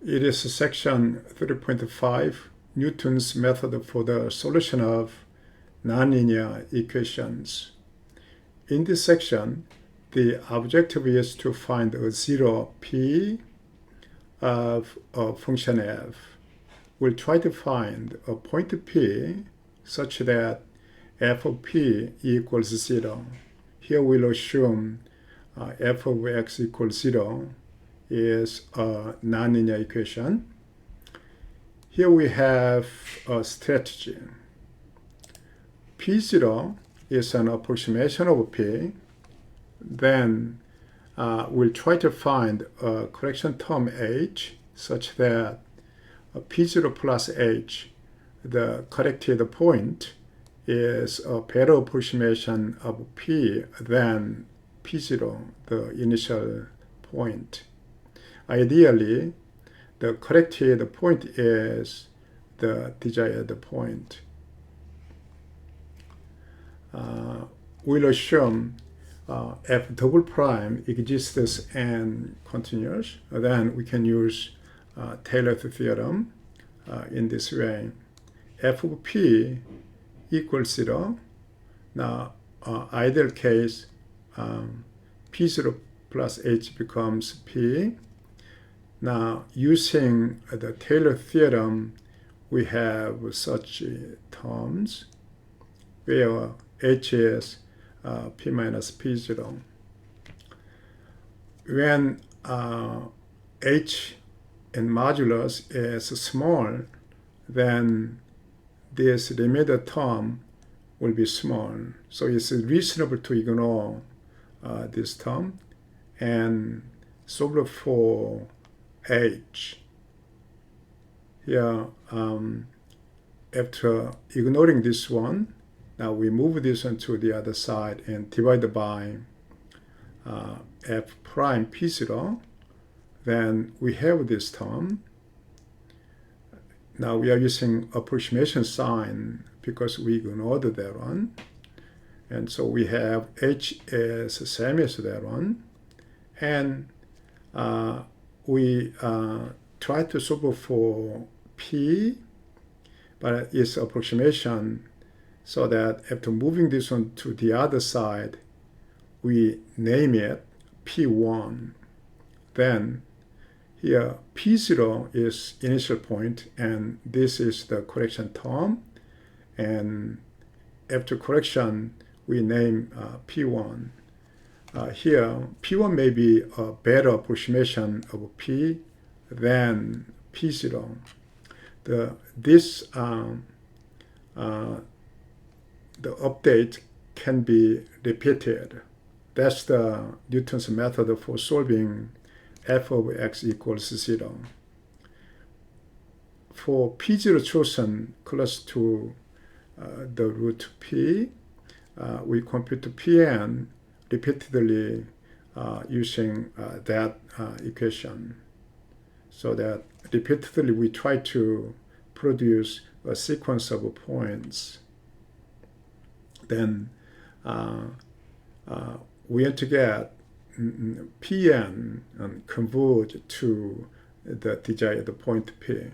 It is section 3.5, Newton's method for the solution of nonlinear equations. In this section, the objective is to find a zero p of a function f. We'll try to find a point p such that f of p equals 0. Here we'll assume f of x equals 0 is a nonlinear equation. Here we have a strategy. P0 is an approximation of P. Then we'll try to find a correction term H such that P0 plus H, the corrected point, is a better approximation of P than P0, the initial point. Ideally, the corrected point is the desired point. We'll assume f double prime exists and continuous. Then we can use Taylor's theorem in this way. F of p equals 0. Now, ideal case, p0 plus h becomes p. Now, using the Taylor theorem, we have such terms where h is p minus p0. When h in modulus is small, then this remainder term will be small. So it's reasonable to ignore this term and solve for h. Here, after ignoring this one, now we move this one to the other side and divide by f prime p0. Then we have this term. Now we are using approximation sign because we ignored that one. And so we have h is same as that one. And we try to solve for p, but it's approximation, so that after moving this one to the other side, we name it p1. Then here p0 is initial point, and this is the correction term. And after correction, we name p1. Here, p1 may be a better approximation of p than p0. The update can be repeated. That's the Newton's method for solving f of x equals 0. For p0 chosen close to the root p, we compute pn repeatedly using that equation. So that repeatedly we try to produce a sequence of points. Then we have to get Pn and converge to the desired point P.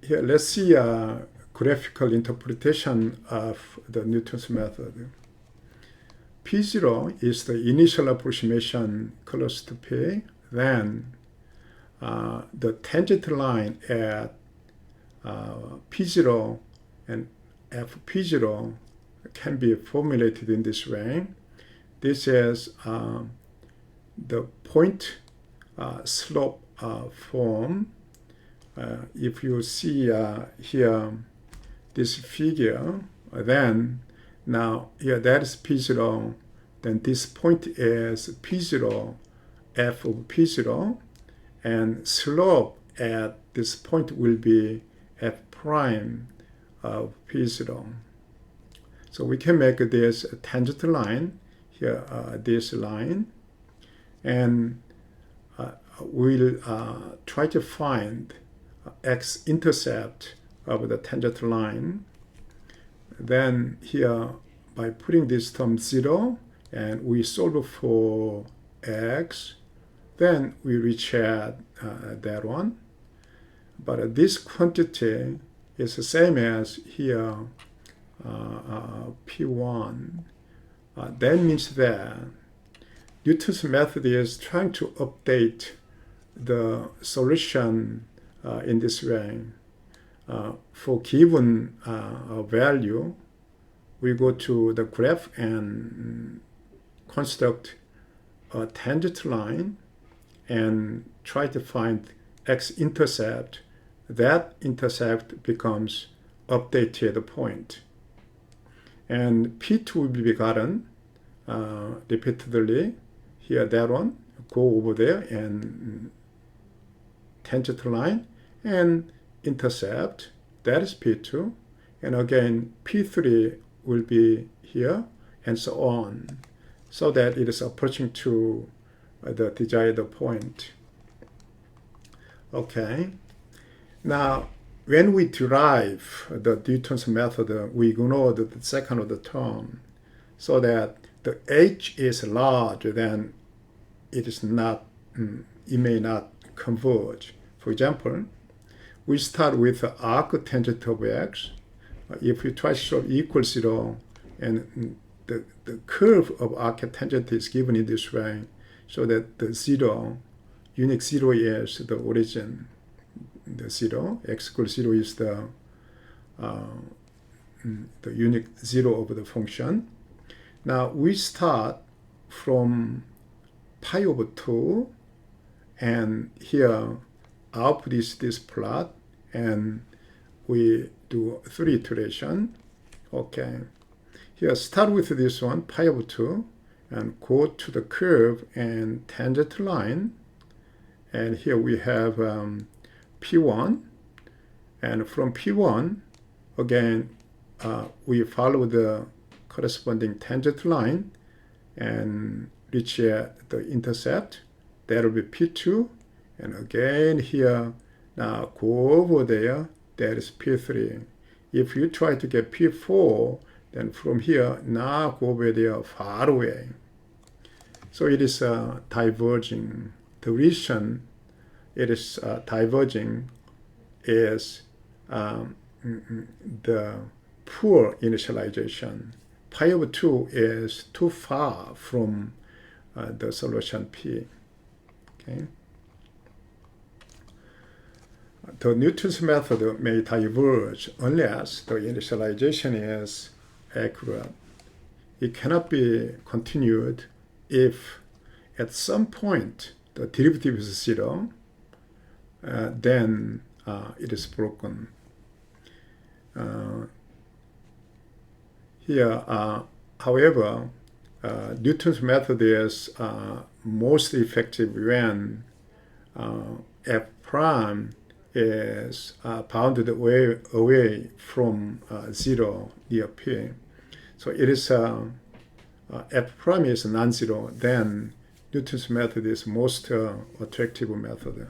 Here, let's see a graphical interpretation of the Newton's method. P0 is the initial approximation close to P. Then the tangent line at P0 and f P0 can be formulated in this way. This is the point slope form. If you see here this figure, then now here that is P0, then this point is P0, f of P0, and slope at this point will be f prime of P0. So we can make this a tangent line, here this line, and we'll try to find x-intercept of the tangent line. Then here, by putting this term 0, and we solve for x, then we recheck that one. But this quantity is the same as here, P1. That means that Newton's method is trying to update the solution in this way. For given value, we go to the graph and construct a tangent line and try to find x-intercept. That intercept becomes updated point. And P2 will be gotten repeatedly. Here, that one, go over there and tangent line and intercept. That is P2. And again, P3 will be here and so on, so that it is approaching to the desired point. Okay. Now, when we derive the Newton's method, we ignore the second order term, so that the h is larger than it is not, it may not converge. For example, we start with the arctangent of x. If we try to solve equal 0, and the curve of arctangent is given in this way, so that the 0, unique 0 is the origin. The 0, x equals 0 is the unique 0 of the function. Now we start from pi over 2, and here output is this plot, and we do 3 iteration. Okay, here start with this one, pi over 2, and go to the curve and tangent line, and here we have P1, and from P1 again we follow the corresponding tangent line and reach the intercept. That will be P2, and again here now go over there, that is P3. If you try to get P4, then from here now go over there far away. So it is diverging. The reason it is diverging is the poor initialization. Pi over 2 is too far from the solution P. Okay. The Newton's method may diverge unless the initialization is accurate. It cannot be continued if at some point the derivative is 0, then it is broken. Here, however, Newton's method is most effective when f prime is bounded away from 0 near P. So it is f prime is non-zero, then Newton's method is most attractive method.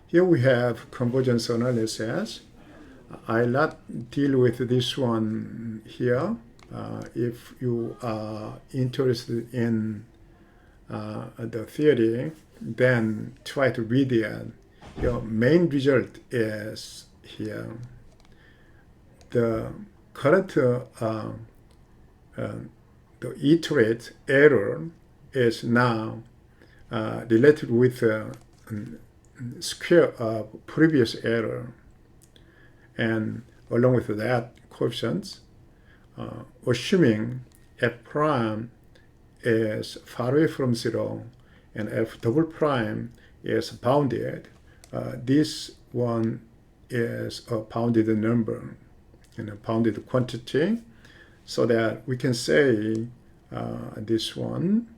Here we have convergence analysis. I'll not deal with this one here. If you are interested in the theory, then try to read it. Your main result is here. The current the iterate error is now related with the square of previous error, and along with that coefficients, assuming f prime is far away from 0 and f double prime is bounded, this one is a bounded number and a bounded quantity, so that we can say this one,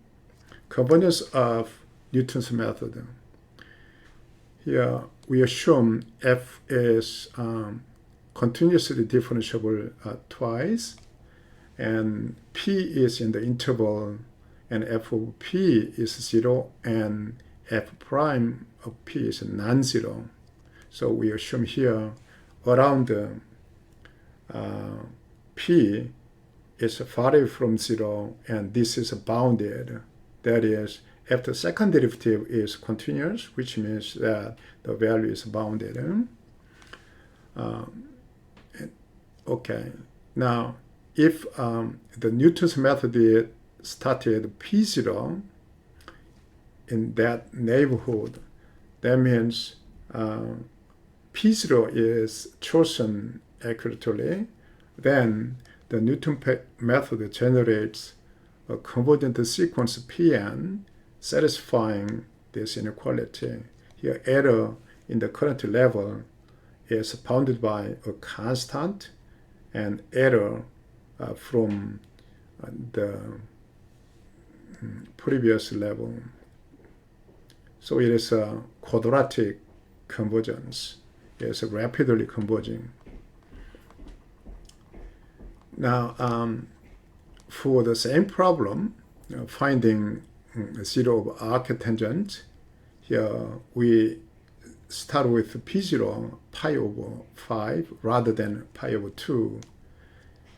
convergence of Newton's method. Here we assume f is continuously differentiable twice, and p is in the interval, and f of p is 0, and f prime of p is non-zero. So we assume here around p is far away from 0, and this is bounded. That is, after second derivative is continuous, which means that the value is bounded. Okay, now if the Newton's method started P0 in that neighborhood, that means P0 is chosen accurately, then the Newton method generates a convergent sequence Pn satisfying this inequality. Here, error in the current level is bounded by a constant, and error from the previous level. So it is a quadratic convergence. It's rapidly converging. Now, for the same problem, finding zero of arctangent, here we start with P0 pi over 5 rather than pi over 2.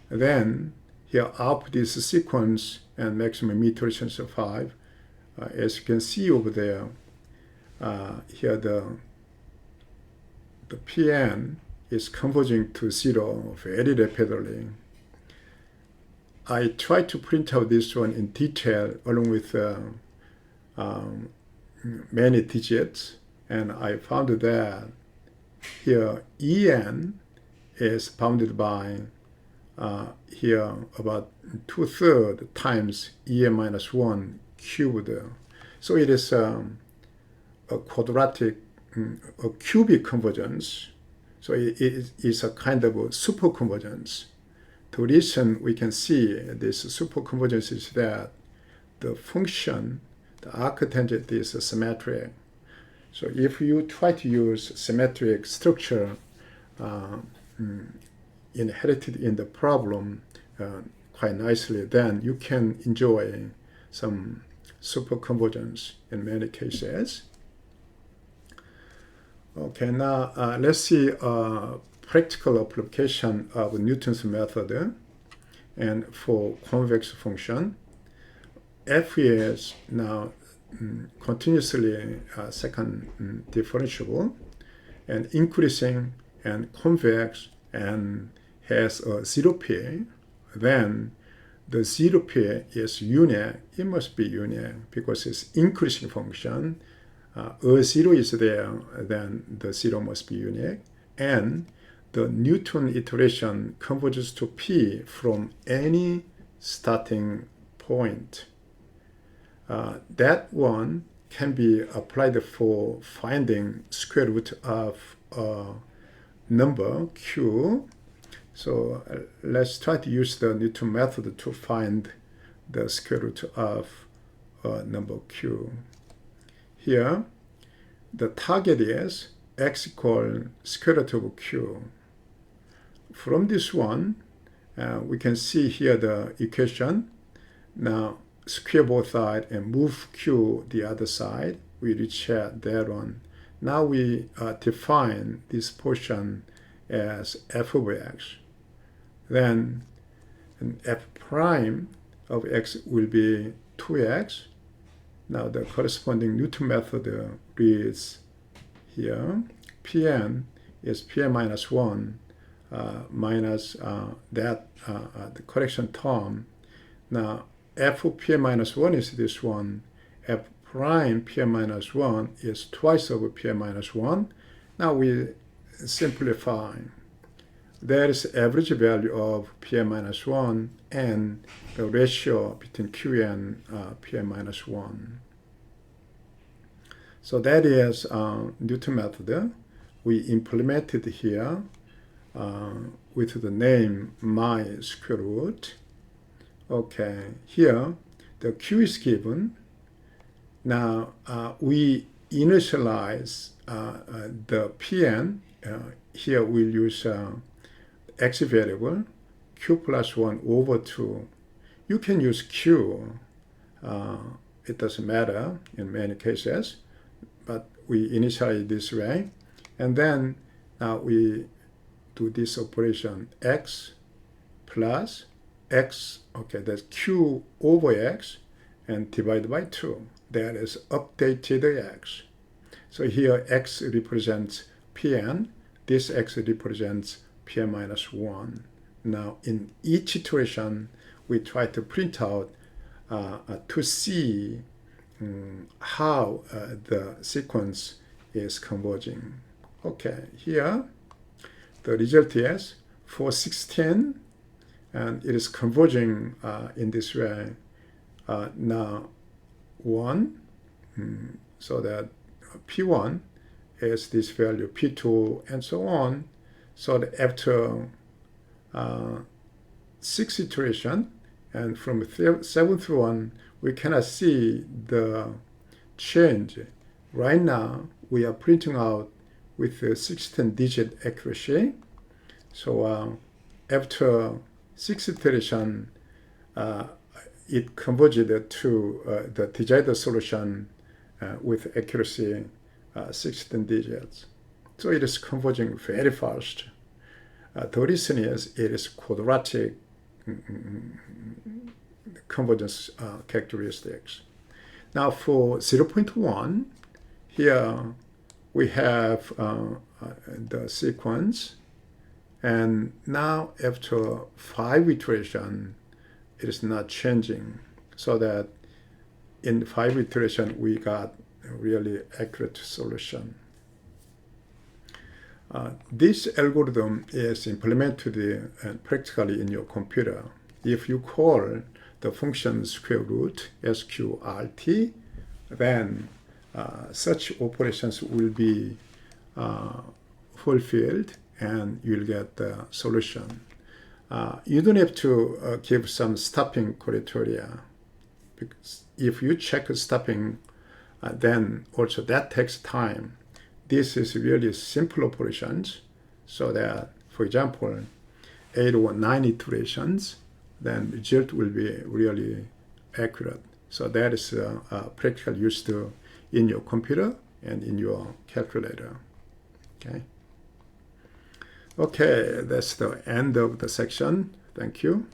Then here up this sequence and maximum iteration of 5. As you can see over there, here the Pn is converging to 0 very rapidly. I tried to print out this one in detail along with many digits, and I found that here En is bounded by here about 2/3 times En minus 1 cubed. So it is a quadratic, a cubic convergence. So it is a kind of a superconvergence. The reason we can see this superconvergence is that the function, the arctangent, is symmetric. So if you try to use symmetric structure inherited in the problem quite nicely, then you can enjoy some superconvergence in many cases. Okay, now let's see a practical application of Newton's method. And for convex function, f is now continuously second differentiable and increasing and convex and has a 0p, then the 0p is unique. It must be unique because it's increasing function. A 0 is there, then the 0 must be unique. And the Newton iteration converges to p from any starting point. That one can be applied for finding square root of a number q. So let's try to use the Newton method to find the square root of a number q. Here, the target is x equal square root of q. From this one, we can see here the equation. Now, square both sides and move q the other side. We reach that one. Now we define this portion as f of x. Then f prime of x will be 2x. Now the corresponding Newton method reads here, Pn is Pn minus 1 minus the correction term. Now f of Pn minus 1 is this one. F prime Pn minus 1 is twice over Pn minus 1. Now we simplify. There is average value of Pn minus 1 and the ratio between Q and Pn minus 1. So that is Newton method. We implemented here with the name my square root. Okay, here the Q is given. Now we initialize the Pn. Here we'll use x variable, q plus 1 over 2. You can use q. It doesn't matter in many cases, but we initialize this way. And then now we do this operation, x plus x, okay, that's q over x, and divide by 2. That is updated x. So here x represents Pn. This x represents Pn minus 1. Now in each iteration, we try to print out to see how the sequence is converging. Okay, here the result is 416, and it is converging in this way. Now 1, so that P1 is this value, P2, and so on. So that after 6 iteration, and from 7th one, we cannot see the change. Right now, we are printing out with a 16-digit accuracy. So after 6th iteration, it converged to the desired solution with accuracy 16 digits. So it is converging very fast. The reason is it is quadratic convergence characteristics. Now for 0.1, here we have the sequence, and now after 5 iteration, it is not changing, so that in 5 iteration we got a really accurate solution. This algorithm is implemented practically in your computer. If you call the function square root sqrt, then such operations will be fulfilled and you'll get the solution. You don't have to give some stopping criteria, because if you check stopping, then also that takes time. This is really simple operations, so that, for example, 8 or 9 iterations, then the result will be really accurate. So that is practically used in your computer and in your calculator. Okay, that's the end of the section. Thank you.